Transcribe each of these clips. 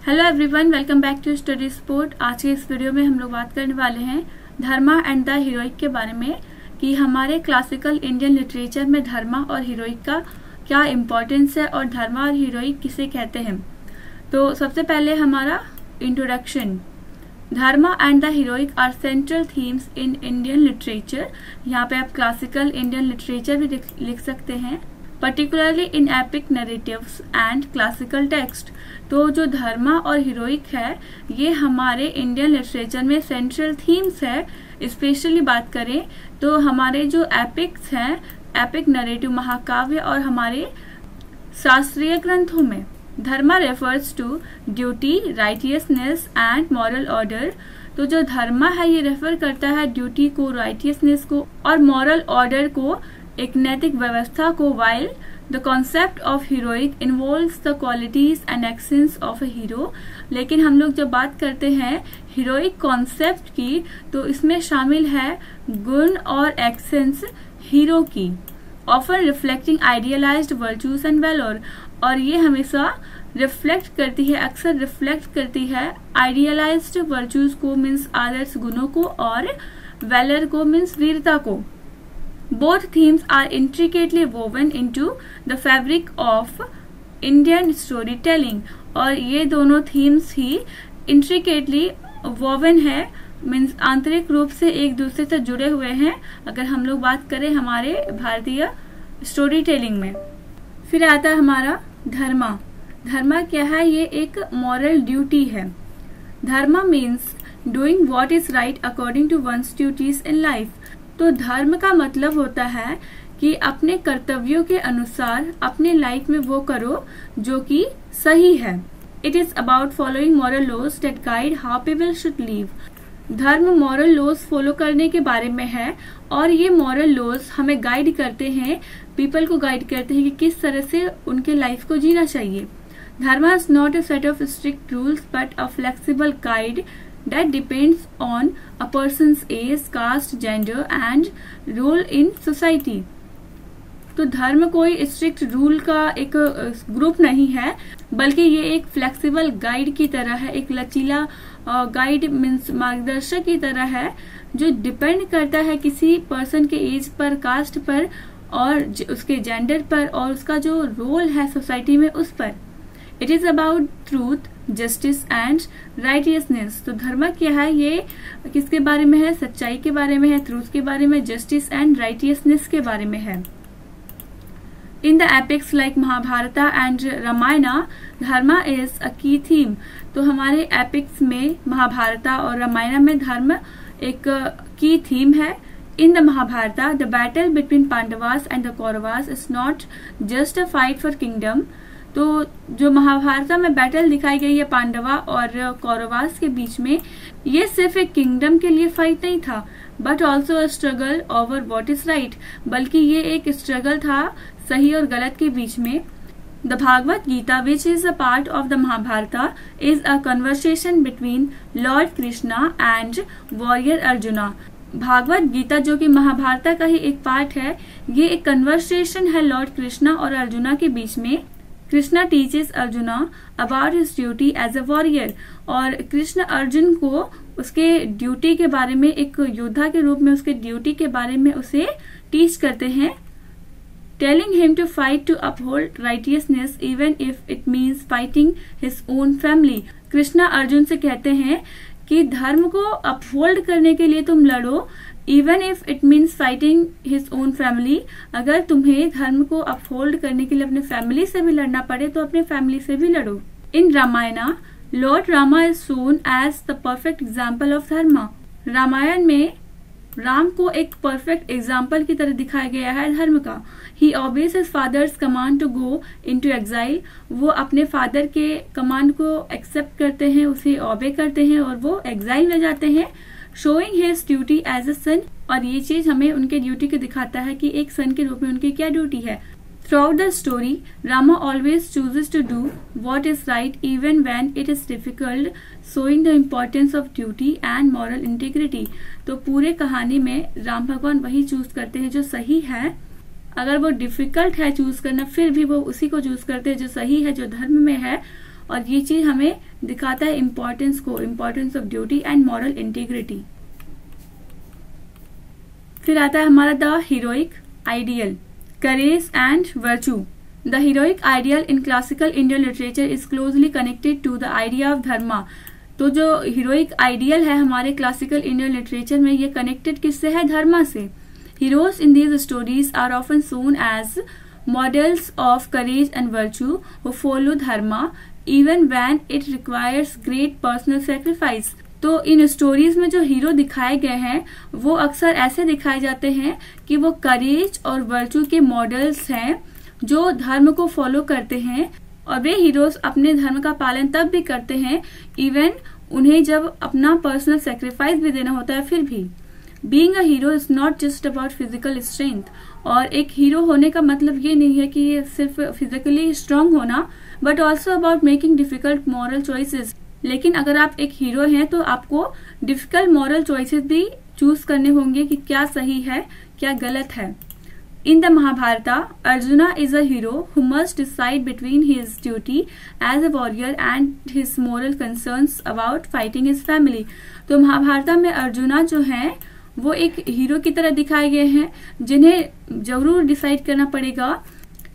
Hello everyone, welcome back to study sport. आज के इस वीडियो में हम लोग बात करने वाले हैं धर्मा एंड द हीरोइक के बारे में कि हमारे क्लासिकल इंडियन लिटरेचर में धर्मा और हीरोइक का क्या इम्पोर्टेंस है और धर्मा और हीरोइक किसे कहते हैं। तो सबसे पहले हमारा introduction. Dharma and the heroic are central themes in Indian literature. यहाँ पे आप क्लासिकल इंडियन लिटरेचर भी लिख सकते हैं, particularly in epic narratives and classical text. तो जो धर्मा और हीरोइक है ये हमारे इंडियन लिटरेचर में सेंट्रल थीम्स है। स्पेशली बात करें तो हमारे जो एपिक्स हैं, एपिक नरेटिव महाकाव्य और हमारे शास्त्रीय ग्रंथों में dharma refers to duty, righteousness and moral order. तो जो धर्मा है ये रेफर करता है ड्यूटी को, राइटियसनेस को और मॉरल ऑर्डर को, एक नैतिक व्यवस्था को, while the concept of heroic involves the qualities and actions of a hero. लेकिन हम लोग जब बात करते हैं हीरोइक कॉन्सेप्ट की तो इसमें शामिल है गुण और एक्शंस हीरो की, often reflecting idealized virtues and valour. और ये हमेशा रिफ्लेक्ट करती है, अक्सर रिफ्लेक्ट करती है आइडियलाइज्ड वर्च्यूज को, मीन्स आदर्श गुणों को, और वैलर को, मीन्स वीरता को। Both themes are intricately woven into the fabric of Indian storytelling। और ये दोनों themes ही intricately woven है, मीन्स आंतरिक रूप से एक दूसरे से जुड़े हुए हैं अगर हम लोग बात करें हमारे भारतीय स्टोरी टेलिंग में। फिर आता है हमारा धर्मा। धर्मा क्या है? ये एक मॉरल ड्यूटी है। Dharma means doing what is right according to one's duties in life. तो धर्म का मतलब होता है कि अपने कर्तव्यों के अनुसार अपने लाइफ में वो करो जो कि सही है। It is about following moral laws that guide how people should live. Dharma moral laws follow करने के बारे में है और ये मॉरल लॉज हमें गाइड करते हैं, पीपल को गाइड करते हैं कि किस तरह से उनके लाइफ को जीना चाहिए। Dharma is not a set of strict rules but a flexible guide that depends on a person's age, caste, gender and role in society। तो धर्म कोई स्ट्रिक्ट रूल का एक ग्रुप नहीं है, बल्कि ये एक फ्लेक्सिबल गाइड की तरह है, एक लचीला गाइड मीन्स मार्गदर्शक की तरह है जो डिपेंड करता है किसी पर्सन के एज पर, कास्ट पर और उसके जेंडर पर और उसका जो रोल है सोसाइटी में उस पर। It is about truth, justice and righteousness. तो धर्म क्या है? ये किसके बारे में है? सच्चाई के बारे में है, ट्रूथ के बारे में, जस्टिस एंड राइटियसनेस के बारे में है। In the epics like Mahabharata and Ramayana dharma is a key theme. तो हमारे एपिक्स में महाभारता और रामायण में धर्म एक की थीम है। In the Mahabharata, the battle between Pandavas and the Kauravas is not just a fight for kingdom। तो जो महाभारत में बैटल दिखाई गई है पांडवा और कौरवास के बीच में, ये सिर्फ एक किंगडम के लिए फाइट नहीं था, but also a struggle over what is right. बल्कि ये एक स्ट्रगल था सही और गलत के बीच में। The Bhagavad Gita which is a part of the Mahabharata is a conversation between lord Krishna and warrior Arjuna. Bhagavad Gita जो कि महाभारत का ही एक पार्ट है, ये एक कन्वर्सेशन है लॉर्ड कृष्णा और अर्जुना के बीच में। Krishna teaches Arjuna about his duty as a warrior. और कृष्ण अर्जुन को उसके ड्यूटी के बारे में, एक योद्धा के रूप में उसके ड्यूटी के बारे में उसे टीच करते हैं। Telling him to fight to uphold righteousness even if it means fighting his own family. Krishna Arjun से कहते हैं कि धर्म को अपहोल्ड करने के लिए तुम लड़ो, even if it means fighting his own family. अगर तुम्हें धर्म को अपहोल्ड करने के लिए अपने फैमिली से भी लड़ना पड़े तो अपने फैमिली से भी लड़ो। In Ramayana Lord Rama is shown as the perfect example of dharma. Ramayan में राम को एक परफेक्ट एग्जाम्पल की तरह दिखाया गया है धर्म का। He obeys his father's command to go into exile. वो अपने फादर के कमांड को एक्सेप्ट करते हैं, उसे ऑबे करते हैं और वो एग्जाइल में जाते हैं। Showing his duty as a son. और ये चीज हमें उनके ड्यूटी को दिखाता है कि एक सन के रूप में उनकी क्या ड्यूटी है। Throughout the story Rama always chooses to do what is right even when it is difficult, showing the importance of duty and moral integrity. तो पूरे कहानी में राम भगवान वही चूज करते हैं जो सही है, अगर वो डिफिकल्ट है चूज करना फिर भी वो उसी को चूज करते हैं जो सही है, जो धर्म में है। और ये चीज हमें दिखाता है importance of duty and moral integrity. फिर आता है हमारा the heroic ideal, courage and virtue. The heroic ideal in classical Indian literature is closely connected to the idea of dharma. तो जो हीरोइक आइडियल है हमारे क्लासिकल इंडियन लिटरेचर में, ये कनेक्टेड किससे है? धर्मा से। Heroes in these stories are often seen as models of courage and virtue who follow dharma even when it requires great personal sacrifice. तो इन स्टोरीज में जो हीरो दिखाए गए हैं वो अक्सर ऐसे दिखाए जाते हैं कि वो करेज और वर्च्यू के मॉडल्स हैं जो धर्म को फॉलो करते हैं, और वे हीरोज अपने धर्म का पालन तब भी करते हैं इवन उन्हें जब अपना पर्सनल सेक्रीफाइस भी देना होता है फिर भी। Being a hero is not just about physical strength, और एक हीरो होने का मतलब ये नहीं है कि ये सिर्फ फिजिकली स्ट्रांग होना, but also about making difficult moral choices. लेकिन अगर आप एक हीरो हैं तो आपको डिफिकल्ट मॉरल चॉइसेस भी चूज करने होंगे कि क्या सही है क्या गलत है। In the Mahabharata, Arjuna is a hero who must decide between his duty as a warrior and his moral concerns about fighting his family. तो महाभारत में अर्जुना जो है वो एक हीरो की तरह दिखाए गए हैं जिन्हें जरूर डिसाइड करना पड़ेगा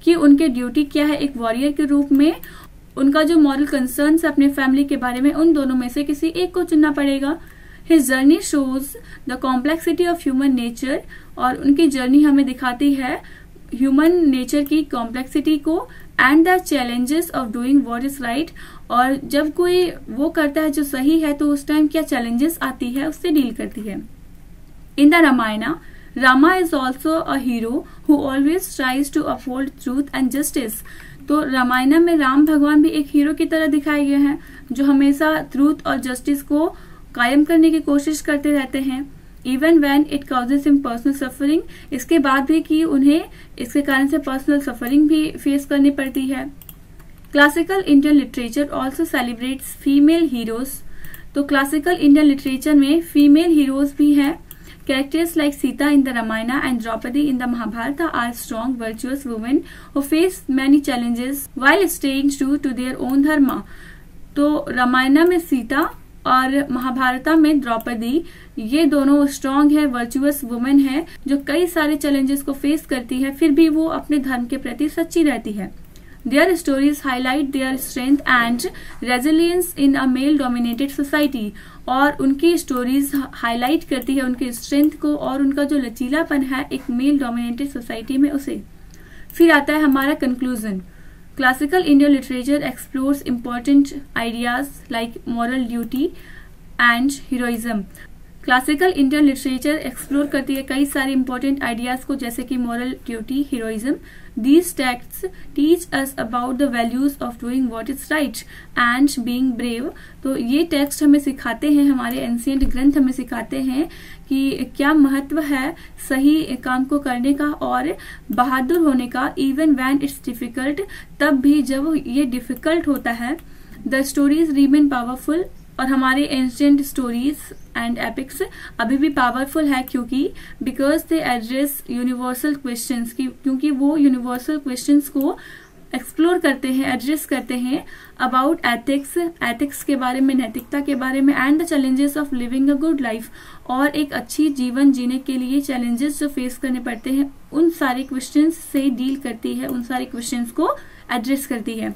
कि उनके ड्यूटी क्या है एक वॉरियर के रूप में, उनका जो मॉरल कंसर्न्स अपने फैमिली के बारे में, उन दोनों में से किसी एक को चुनना पड़ेगा। His journey shows the complexity of human nature, और उनकी जर्नी हमें दिखाती है ह्यूमन नेचर की कॉम्प्लेक्सिटी को and the challenges of doing what is right. और जब कोई वो करता है जो सही है तो उस टाइम क्या चैलेंजेस आती है उससे डील करती है। In the Ramayana, Rama is also a hero who always tries to uphold truth and justice. तो रामायण में राम भगवान भी एक हीरो की तरह दिखाए गए हैं जो हमेशा ट्रूथ और जस्टिस को कायम करने की कोशिश करते रहते हैं even when it causes him personal suffering, इसके बाद भी कि उन्हें इसके कारण से पर्सनल सफरिंग भी फेस करनी पड़ती है। Classical Indian literature also celebrates female heroes. तो क्लासिकल इंडियन लिटरेचर में फीमेल हीरोज भी हैं। Characters like Sita in the Ramayan and Draupadi in the Mahabharat are strong virtuous women who face many challenges while staying true to their own dharma. तो रामायण में सीता और महाभारता में द्रौपदी ये दोनों स्ट्रॉन्ग है, वर्चुअस वुमेन है जो कई सारे चैलेंजेस को फेस करती है फिर भी वो अपने धर्म के प्रति सच्ची रहती है। Their stories highlight their strength and resilience in a male dominated society, और उनकी स्टोरीज हाईलाइट करती है उनके स्ट्रेंथ को और उनका जो लचीलापन है एक मेल डोमिनेटेड सोसाइटी में उसे। फिर आता है हमारा conclusion. Classical Indian literature explores important ideas like moral duty and heroism. Classical Indian literature explore करती है कई सारे important ideas को जैसे कि moral duty, heroism. These texts teach us about the values of doing what is right and being brave. तो ये text हमें सिखाते हैं, हमारे एंशिएंट ग्रंथ हमें सिखाते हैं कि क्या महत्व है सही काम को करने का और बहादुर होने का इवन व्हेन इट्स डिफिकल्ट, तब भी जब ये डिफिकल्ट होता है। द स्टोरीज रिमेन पावरफुल, और हमारे एंशिएंट स्टोरीज एंड एपिक्स अभी भी पावरफुल है क्योंकि because they address universal questions, क्योंकि वो यूनिवर्सल क्वेश्चंस को एक्सप्लोर करते हैं, एड्रेस करते हैं अबाउट एथिक्स के बारे में, नैतिकता के बारे में, and the challenges of living a good life, और एक अच्छी जीवन जीने के लिए चैलेंजेस जो फेस करने पड़ते हैं उन सारे क्वेश्चंस से डील करती है, उन सारे क्वेश्चंस को एड्रेस करती है।